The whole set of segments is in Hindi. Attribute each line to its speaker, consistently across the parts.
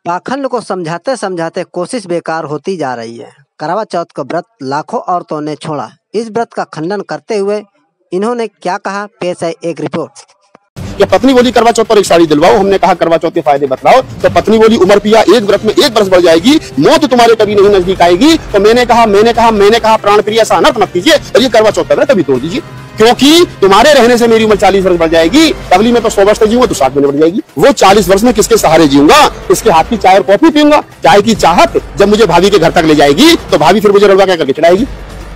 Speaker 1: पाखंड को समझाते समझाते कोशिश बेकार होती जा रही है। करवा चौथ का व्रत लाखों औरतों ने छोड़ा। इस व्रत का खंडन करते हुए इन्होंने क्या कहा, पेश है एक रिपोर्ट।
Speaker 2: कि पत्नी बोली करवा चौथ पर एक साड़ी दिलवाओ। हमने कहा करवा चौथ के फायदे बतलाओ। तो पत्नी बोली उम्र पिया एक व्रत में 1 वर्ष बढ़ जाएगी, मौत तुम्हारे कभी नहीं नजदीक आएगी। तो मैंने कहा प्राण प्रिय ऐसा अनर्थ मत कीजिए और ये करवा चौथ का व्रत अभी तोड़ दीजिए, क्योंकि तुम्हारे रहने से मेरी उम्र 40 वर्ष बढ़ जाएगी। अगली में तो 100 वर्ष तक जीऊंगा तो 60 महीने बढ़ जाएगी। वो 40 वर्ष में किसके सहारे जीऊंगा? इसके हाथ की चाय और कॉफी पीऊंगा। चाय की चाहत जब मुझे भाभी के घर तक ले जाएगी तो भाभी फिर मुझे रड़वा क्या करके चढ़ाएगी।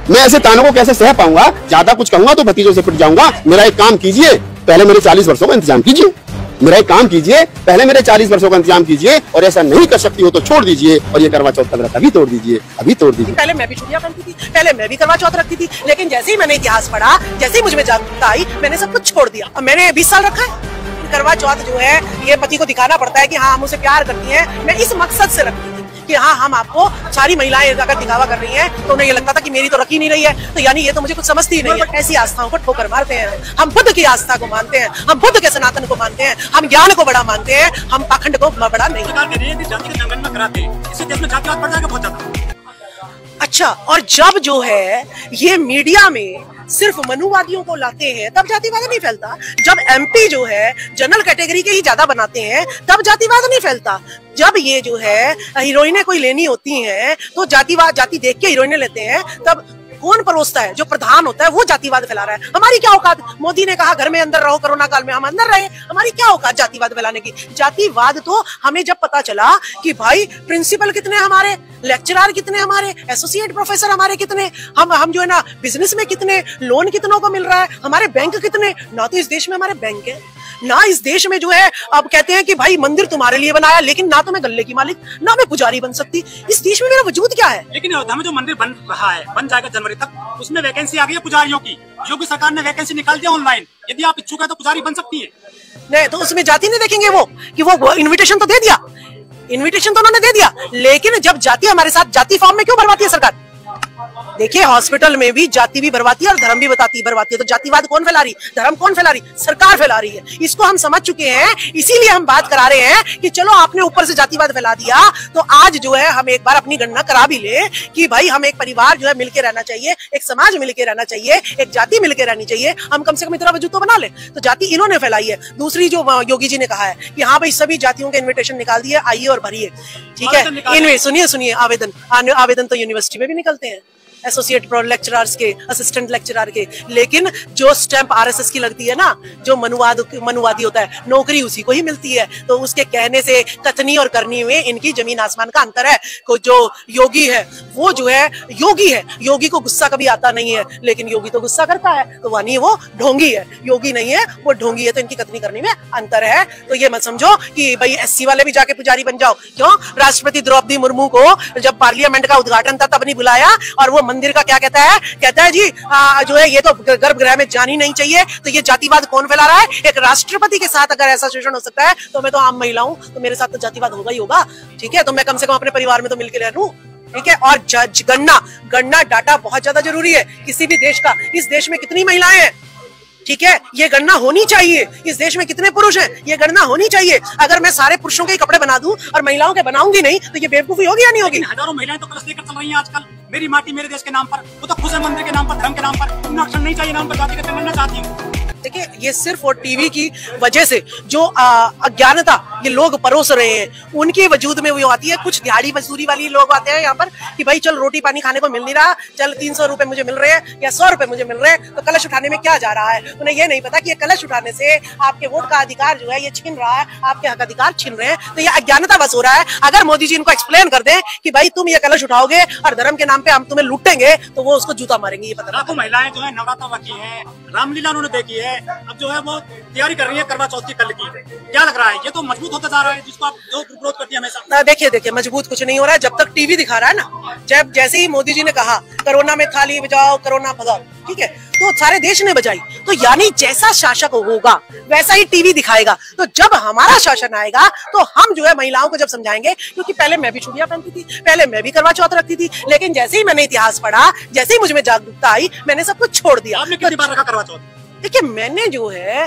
Speaker 2: मैं ऐसे तानों को कैसे सह पाऊंगा? ज्यादा कुछ कहूंगा तो भतीजों से पिट जाऊंगा। मेरा एक काम कीजिए, पहले मेरे 40 वर्षों का इंतजाम कीजिए। मेरा एक काम कीजिए, पहले मेरे 40 वर्षों का इंतजाम कीजिए, और ऐसा नहीं कर सकती हो तो छोड़ दीजिए और ये करवा चौथ का व्रत अभी तोड़ दीजिए, अभी तोड़ दीजिए।
Speaker 3: पहले मैं भी छुट्टियां पहनती थी, पहले मैं भी करवा चौथ रखती थी, लेकिन जैसे ही मैंने इतिहास पढ़ा, जैसे ही मुझ में जागरूकता आई, मैंने सब कुछ छोड़ दिया। अब मैंने 20 साल रखा है। करवा चौथ जो है ये पति को दिखाना पड़ता है कि हाँ हम उसे प्यार करती हैं। मैं इस मकसद से रखती थी कि हाँ हम आपको, सारी महिलाएं अगर दिखावा कर रही हैं तो उन्हें ये लगता था कि मेरी तो रखी नहीं रही है, तो यानी ये तो मुझे कुछ समझती ही नहीं है। ऐसी आस्थाओं को ठोकर मारते हैं। हम बुद्ध की आस्था को मानते हैं, हम बुद्ध के सनातन को मानते हैं, हम ज्ञान को बड़ा मानते हैं, हम पाखंड को बड़ा नहीं। अच्छा, और जब जो है ये मीडिया में सिर्फ मनुवादियों को लाते हैं तब जातिवाद नहीं फैलता। जब एमपी जो है जनरल कैटेगरी के ही ज्यादा बनाते हैं तब जातिवाद नहीं फैलता। जब ये जो है हीरोइनें कोई लेनी होती हैं तो जातिवाद, जाति देख के हीरोइनें लेते हैं, तब कौन परोसता है? जो प्रधान होता है वो जातिवाद फैला रहा है। हमारी क्या औकात? मोदी ने कहा घर में अंदर रहो, कोरोना काल में हम अंदर रहे, हमारी क्या औकात जातिवाद फैलाने की? जातिवाद तो हमें जब पता चला कि भाई प्रिंसिपल कितने हमारे, लेक्चरर कितने हमारे, एसोसिएट प्रोफेसर हमारे कितने, हम जो है ना बिजनेस में कितने, लोन कितनों को मिल रहा है, हमारे बैंक कितने, ना तो इस देश में हमारे बैंक है, ना इस देश में जो है अब कहते हैं कि भाई मंदिर तुम्हारे लिए बनाया, लेकिन ना तो मैं गल्ले की मालिक, ना मैं पुजारी बन सकती। इस देश में मेरा वजूद क्या है?
Speaker 4: लेकिन अयोध्या में जो मंदिर बन रहा है, बन जाएगा जनवरी तक, उसमें वैकेंसी आ गई है पुजारियों की। योगी सरकार ने वैकेंसी निकाल दिया ऑनलाइन। यदि आप इच्छुक है तो पुजारी बन सकती है।
Speaker 3: नहीं तो उसमें जाति नहीं देखेंगे वो कि वो इन्विटेशन तो दे दिया, इन्विटेशन तो उन्होंने दे दिया, लेकिन जब जाति हमारे साथ, जाति फॉर्म में क्यों भरवाती है सरकार? देखिए हॉस्पिटल में भी जाति भी भरवाती है और धर्म भी भरवाती है। तो जातिवाद कौन फैला रही, धर्म कौन फैला रही? सरकार फैला रही है। इसको हम समझ चुके हैं, इसीलिए हम बात करा रहे हैं कि चलो आपने ऊपर से जातिवाद फैला दिया तो आज जो है हम एक बार अपनी गणना करा भी ले कि भाई हम एक परिवार जो है मिलकर रहना चाहिए, एक समाज मिलकर रहना चाहिए, एक जाति मिलकर रहनी चाहिए। हम कम से कम इतना वजूद तो बना ले। तो जाति इन्होंने फैलाई है। दूसरी जो योगी जी ने कहा है कि हाँ भाई सभी जातियों के इन्विटेशन निकाल दिए, आइए और भरिए, ठीक है। इनमें सुनिए आवेदन तो यूनिवर्सिटी में भी निकलते हैं, एसोसिएट लेक्चरर्स के, असिस्टेंट लेक्चरर के, लेकिन जो स्टैंप आरएसएस की लगती है ना, जो मनुवादी होता है, नौकरी उसी को ही मिलती है। तो उसके कहने से, कथनी और करनी में इनकी जमीन आसमान का अंतर है। जो योगी है वो जो है योगी है, योगी को गुस्सा कभी आता नहीं है, लेकिन योगी तो गुस्सा करता है, तो वानी वो ढोंगी है, योगी नहीं है वो ढोंगी है। तो इनकी कथनी करनी में अंतर है। तो ये मत समझो कि भाई एससी वाले भी जाके पुजारी बन जाओ। क्यों? राष्ट्रपति द्रौपदी मुर्मू को जब पार्लियामेंट का उद्घाटन था तब नहीं बुलाया, और वो मंदिर का क्या कहता है जी जो है ये तो गर्भगृह में जानी नहीं चाहिए। तो ये जातिवाद कौन फैला रहा है? एक राष्ट्रपति के साथ अगर ऐसा शोषण हो सकता है तो मैं तो आम महिला हूं, तो मेरे साथ तो जातिवाद होगा ही होगा, ठीक है। तो मैं कम से कम अपने परिवार में तो मिलकर रह लूं, ठीक है। और गणना डाटा बहुत ज्यादा जरूरी है किसी भी देश का। इस देश में कितनी महिलाएं हैं, ठीक है, ये गणना होनी चाहिए। इस देश में कितने पुरुष हैं, ये गणना होनी चाहिए। अगर मैं सारे पुरुषों के कपड़े बना दूं और महिलाओं के बनाऊंगी नहीं तो ये बेवकूफी होगी या नहीं होगी?
Speaker 4: हजारों महिलाएं तो कलश लेकर चल रही हैं आजकल, मेरी माटी मेरे देश के नाम पर। वो तो खुश है मंदिर के नाम पर, धर्म के नाम पर। उन्हें अक्षर नहीं चाहिए नाम पर, जाति का चलना चाहती हूँ।
Speaker 3: देखिए ये सिर्फ और टीवी की वजह से जो अज्ञानता ये लोग परोस रहे हैं उनके वजूद में वो आती है। कुछ दिहाड़ी मजदूरी वाली लोग आते हैं यहाँ पर कि भाई चल रोटी पानी खाने को मिल नहीं रहा, चल 300 रुपए मुझे मिल रहे हैं या 100 रुपए मुझे मिल रहे हैं, तो कलश उठाने में क्या जा रहा है? उन्हें ये नहीं पता कि ये कलश उठाने से आपके वोट का अधिकार जो है ये छीन रहा है, आपके हक अधिकार छीन रहे हैं। तो ये अज्ञानता बस हो रहा है। अगर मोदी जी इनको एक्सप्लेन कर दे कि भाई तुम ये कलश उठाओगे और धर्म के नाम पे हम तुम्हें लूटेंगे, तो वो उसको जूता मारेंगे। ये पता
Speaker 4: लाखों महिलाएं जो है नवरात्र रखी है, रामलीला उन्होंने देखी है, अब जो है वो तैयारी कर रही है करवा चौथ की कल की। क्या लग रहा है? ये तो मजबूत होता जा रहा है जिसको आप जो विरोध करती है हमेशा।
Speaker 3: देखिए मजबूत कुछ नहीं हो रहा है जब तक टीवी दिखा रहा है ना। जब जैसे ही मोदी जी ने कहा कोरोना में थाली बजाओ, कोरोना भगाओ, ठीक है, तो सारे देश ने बजाई। तो यानी जैसा शासक होगा वैसा ही टीवी दिखाएगा। तो जब हमारा शासन आएगा तो हम जो है महिलाओं को जब समझाएंगे, क्योंकि पहले मैं भी चूड़ियां पहनती थी, पहले मैं भी करवा चौथ रखती थी, लेकिन जैसे ही मैंने इतिहास पढ़ा, जैसे ही मुझ में जागरूकता आई, मैंने सब कुछ छोड़ दिया।
Speaker 4: आपने कितनी बार रखा करवा चौथ?
Speaker 3: देखिए मैंने जो है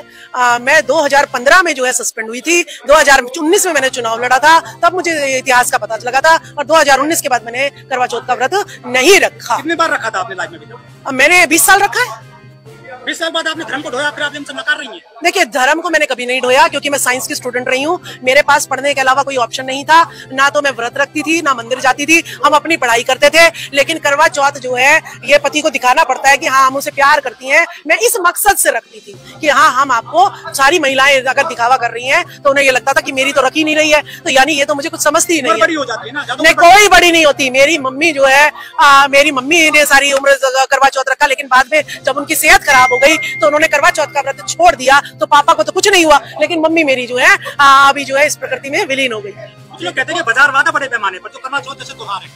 Speaker 3: मैं 2015 में जो है सस्पेंड हुई थी, 2019 में मैंने चुनाव लड़ा था, तब मुझे इतिहास का पता लगा था, और 2019 के बाद मैंने करवा चौथ का व्रत नहीं रखा।
Speaker 4: कितनी बार रखा था आपने लाइफ में?
Speaker 3: मैंने 20 साल रखा है।
Speaker 4: 20 साल बाद आपने धर्म को ढोया, फिर आप हमसे नकार रही हैं।
Speaker 3: देखिए धर्म को मैंने कभी नहीं ढोया, क्योंकि मैं साइंस की स्टूडेंट रही हूँ। मेरे पास पढ़ने के अलावा कोई ऑप्शन नहीं था, ना तो मैं व्रत रखती थी, ना मंदिर जाती थी। हम अपनी पढ़ाई करते थे। लेकिन करवा चौथ जो है ये पति को दिखाना पड़ता है कि हाँ हम उसे प्यार करती हैं। मैं इस मकसद से रखती थी कि हाँ हम आपको, सारी महिलाएं अगर दिखावा कर रही हैं तो उन्हें ये लगता था कि मेरी तो रखी नहीं रही है, तो यानी ये तो मुझे कुछ समझती ही नहीं है।
Speaker 4: बड़ी हो जाती है ना?
Speaker 3: नहीं, कोई बड़ी नहीं होती। मेरी मम्मी जो है मेरी मम्मी ने सारी उम्र करवा चौथ रखा, लेकिन बाद में जब उनकी सेहत खराब हो गई तो उन्होंने करवा चौथ का व्रत छोड़ दिया। तो पापा को तो कुछ नहीं हुआ, लेकिन मम्मी मेरी जो है अभी जो है इस प्रकृति में विलीन हो गई।
Speaker 4: कुछ लोग कहते हैं कि बाजार वादा बड़े पैमाने पर, तो करवा चौथ जैसे त्योहार है।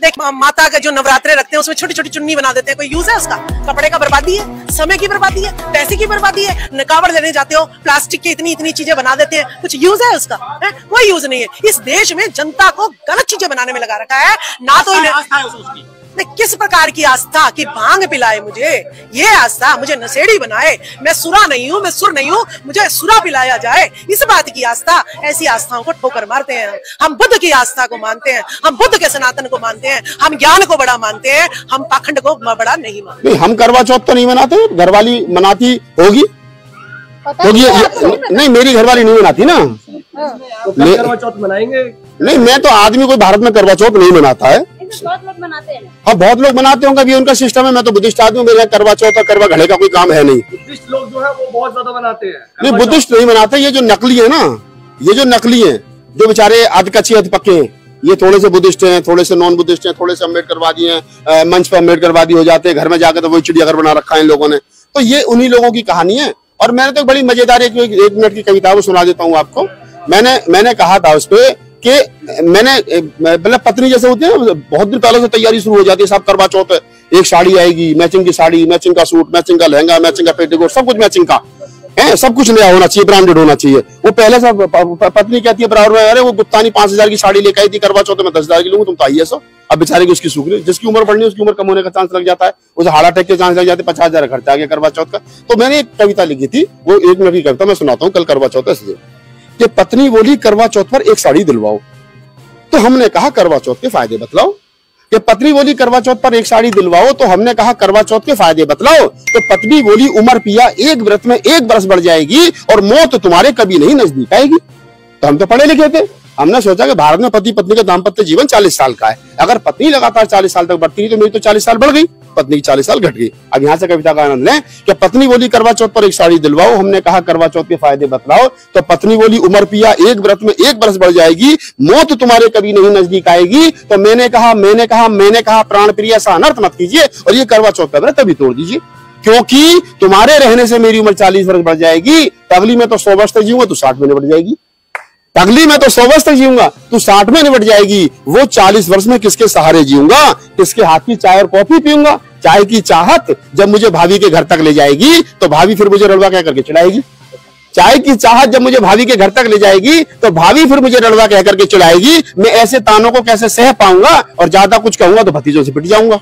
Speaker 3: देख माता का जो नवरात्रे रखते हैं उसमें छोटी छोटी चुन्नी बना देते हैं, कोई यूज है उसका? कपड़े का बर्बादी है, समय की बर्बादी है, पैसे की बर्बादी है। कावड़ लेने जाते हो, प्लास्टिक की इतनी इतनी चीजें बना देते हैं, कुछ यूज है उसका? कोई यूज नहीं है। इस देश में जनता को गलत चीजें बनाने में लगा रखा है। ना तो
Speaker 4: आस्था है उसकी।
Speaker 3: किस प्रकार की आस्था कि भांग पिलाए मुझे, ये आस्था, मुझे नशेड़ी बनाए, मैं सुरा नहीं हूँ, मैं सुर नहीं हूँ, मुझे सुरा पिलाया जाए, इस बात की आस्था। ऐसी आस्थाओं को ठोकर मारते हैं। हम बुद्ध की आस्था को मानते हैं, हम बुद्ध के सनातन को मानते हैं, हम ज्ञान को बड़ा मानते हैं, हम पाखंड को बड़ा नहीं मानते।
Speaker 2: नहीं, हम करवा चौथ तो नहीं मनाते, घरवाली मनाती होगी। नहीं, मेरी घरवाली नहीं मनाती ना।
Speaker 5: तो करवा चौथ मनाएंगे?
Speaker 2: नहीं, मैं तो आदमी कोई भारत में करवा चौथ नहीं मनाता है।
Speaker 6: बहुत लोग मनाते हैं।
Speaker 2: हाँ, बहुत लोग मनाते होंगे, अभी उनका सिस्टम है। मैं तो बुद्धिस्ट आदमी हूँ, मेरे यहाँ करवा चौथ और करवा घड़े का कोई काम है नहीं।
Speaker 5: बुद्धिस्ट लोग जो है वो बहुत ज्यादा मनाते हैं।
Speaker 2: नहीं, बुद्धिस्ट नहीं मनाते। ये जो नकली है ना, ये जो नकली है, जो बेचारे अध कच्चे अध पक्के हैं, ये थोड़े से बुद्धिस्ट हैं, थोड़े से नॉन बुद्धिस्ट हैं, थोड़े से अम्बेडकरवादी हैं, मंच पर अम्बेडकरवादी हो जाते हैं, घर में जाकर तो वही चिड़ियाघर बना रखा है इन लोगों ने। तो ये उन्हीं लोगों की कहानी है। और मैंने तो बड़ी मजेदार एक मिनट की कविता वो सुना देता हूँ आपको। मैंने कहा था उस पे कि मैंने मतलब पत्नी जैसे होती है, बहुत दिन पहले से तैयारी शुरू हो जाती है। सब करवा चौथ है, एक साड़ी आएगी, मैचिंग की साड़ी, मैचिंग का सूट, मैचिंग का लहंगा, मैचिंग का पेटीकोट, सब कुछ मैचिंग का है, सब कुछ नया होना चाहिए, ब्रांडेड होना चाहिए। वो पहले से पत्नी कहती है बराबर में, अरे वो गुप्तानी 5,000 की साड़ी लेकर आई थी, करवा चौथ में 10,000 की लूंगी, तुम तो आइए। सो अब बेचारे की उसकी सूख, जिसकी उम्र बढ़नी है उसकी उम्र कम होने का चांस लग जाता है, उसे हार्ट अटैक के चांस लग जाते हैं, 50,000 खर्चा आ गया करवा चौथ का। तो मैंने एक कविता लिखी थी, वो 1 मिनट की कविता मैं सुनाता हूँ। कल करवा चौथ है कि पत्नी बोली करवा चौथ पर एक साड़ी दिलवाओ, तो हमने कहा करवा चौथ के फायदे बतलाओ। कि पत्नी बोली करवा चौथ पर एक साड़ी दिलवाओ, तो हमने कहा करवा चौथ के फायदे बतलाओ। तो पत्नी बोली उमर पिया एक व्रत में 1 बरस बढ़ जाएगी, और मौत तुम्हारे कभी नहीं नजदीक आएगी। तो हम तो पढ़े लिखे थे, हमने सोचा कि भारत में पति पत्नी का दाम्पत्य जीवन 40 साल का है। अगर पत्नी लगातार 40 साल तक बढ़ती रही तो मेरी तो 40 साल बढ़ गई, पत्नी की 40 साल घट गई। अब यहाँ से कविता का आनंद लें कि पत्नी बोली करवा चौथ पर एक साड़ी दिलवाओ, हमने कहा करवा चौथ के फायदे बतलाओ। तो पत्नी बोली उमर पिया एक व्रत में 1 बरस बढ़ जाएगी, मौत तुम्हारे कभी नहीं नजदीक आएगी। तो मैंने कहा प्राण प्रिय ऐसा अनर्थ मत कीजिए, और ये करवा चौथ का व्रत तभी तोड़ दीजिए, क्योंकि तुम्हारे रहने से मेरी उम्र 40 वर्ष बढ़ जाएगी। अगली में तो 100 वर्ष तक जीऊंगा, तू 60 में निपट जाएगी। अगली में तो 100 वर्ष तक जीऊंगा, तू 60 में निपट जाएगी। वो 40 वर्ष में किसके सहारे जीऊंगा, किसके हाथ की चाय और कॉफी पीऊंगा। चाय की चाहत जब मुझे भाभी के घर तक ले जाएगी, तो भाभी फिर मुझे रड़वा कह करके चिढ़ाएगी। चाय की चाहत जब मुझे भाभी के घर तक ले जाएगी, तो भाभी फिर मुझे रड़वा कह करके चिढ़ाएगी। मैं ऐसे तानों को कैसे सह पाऊंगा, और ज्यादा कुछ कहूंगा तो भतीजों से पिट जाऊंगा।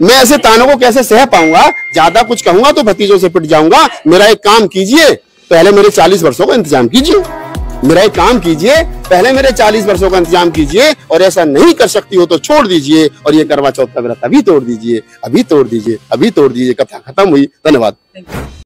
Speaker 2: मैं ऐसे तानों को कैसे सह पाऊंगा, ज्यादा कुछ कहूंगा तो भतीजों से पिट जाऊंगा। मेरा एक काम कीजिए, पहले मेरे 40 वर्षों का इंतजाम कीजिए। मेरा एक काम कीजिए, पहले मेरे 40 वर्षों का इंतजाम कीजिए, और ऐसा नहीं कर सकती हो तो छोड़ दीजिए, और ये करवा चौथ का व्रत अभी तोड़ दीजिए, अभी तोड़ दीजिए, अभी तोड़ दीजिए। कथा खत्म हुई। धन्यवाद।